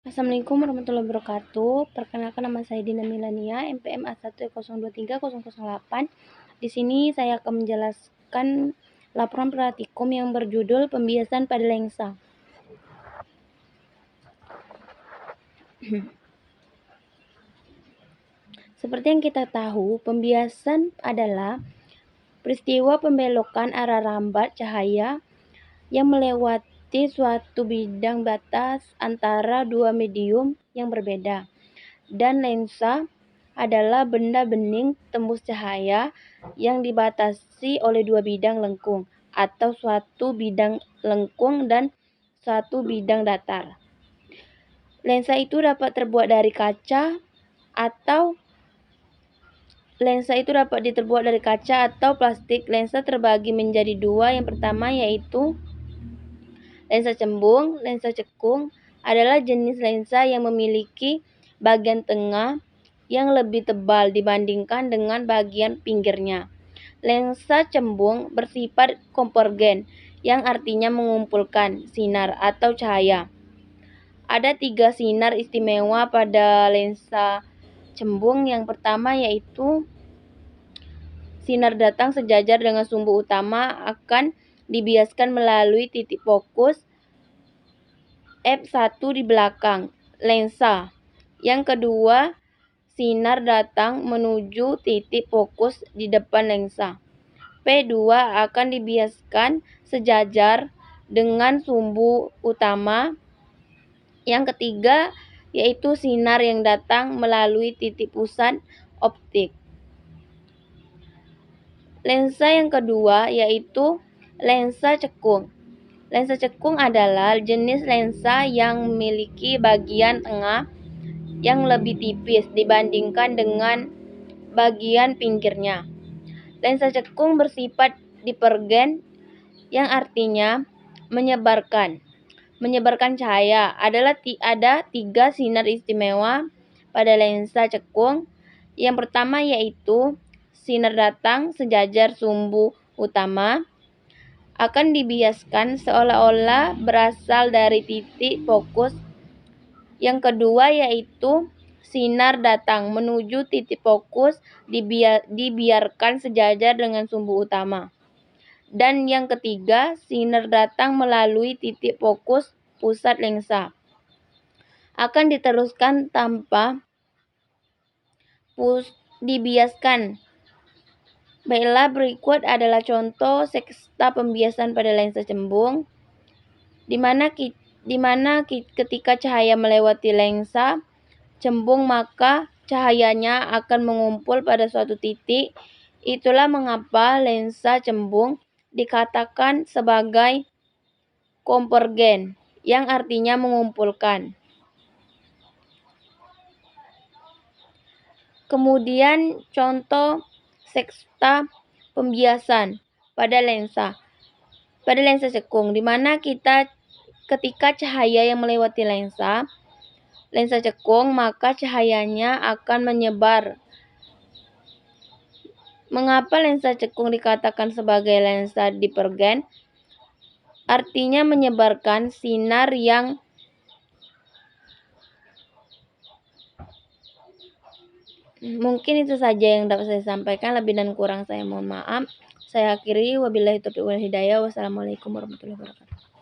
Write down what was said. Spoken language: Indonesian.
Assalamualaikum warahmatullahi wabarakatuh. Perkenalkan, nama saya Dina Milania, NPM A1023008. Di sini saya akan menjelaskan laporan praktikum yang berjudul Pembiasan pada Lensa. Seperti yang kita tahu, pembiasan adalah peristiwa pembelokan arah rambat cahaya yang melewati suatu bidang batas antara dua medium yang berbeda. Dan lensa adalah benda bening tembus cahaya yang dibatasi oleh dua bidang lengkung atau suatu bidang lengkung dan suatu bidang datar. Lensa itu dapat terbuat dari kaca atau plastik. Lensa terbagi menjadi dua. Yang pertama yaitu lensa cembung. Lensa cekung adalah jenis lensa yang memiliki bagian tengah yang lebih tebal dibandingkan dengan bagian pinggirnya. Lensa cembung bersifat konvergen, yang artinya mengumpulkan sinar atau cahaya. Ada 3 sinar istimewa pada lensa cembung. Yang pertama yaitu sinar datang sejajar dengan sumbu utama akan dibiaskan melalui titik fokus f1 di belakang lensa. Yang kedua, sinar datang menuju titik fokus di depan lensa. P2 akan dibiaskan sejajar dengan sumbu utama. Yang ketiga, yaitu sinar yang datang melalui titik pusat optik. Lensa yang kedua yaitu lensa cekung. Lensa cekung adalah jenis lensa yang memiliki bagian tengah yang lebih tipis dibandingkan dengan bagian pinggirnya. Lensa cekung bersifat divergen, yang artinya menyebarkan cahaya. Ada 3 sinar istimewa pada lensa cekung. Yang pertama yaitu sinar datang sejajar sumbu utama akan dibiaskan seolah-olah berasal dari titik fokus. Yang kedua yaitu sinar datang menuju titik fokus dibiarkan sejajar dengan sumbu utama. Dan yang ketiga, sinar datang melalui titik fokus pusat lensa akan diteruskan tanpa dibiaskan. Baiklah, berikut adalah contoh seksta pembiasan pada lensa cembung, di mana ketika cahaya melewati lensa cembung maka cahayanya akan mengumpul pada suatu titik. Itulah mengapa lensa cembung dikatakan sebagai konvergen, yang artinya mengumpulkan. Kemudian contoh seksta pembiasan pada lensa cekung, di mana ketika cahaya yang melewati lensa cekung maka cahayanya akan menyebar. Mengapa lensa cekung dikatakan sebagai lensa divergen? Artinya menyebarkan sinar yang mungkin itu saja yang dapat saya sampaikan. Lebih dan kurang saya mohon maaf. Saya akhiri, wabillahi taufiq wal hidayah. Wassalamualaikum warahmatullahi wabarakatuh.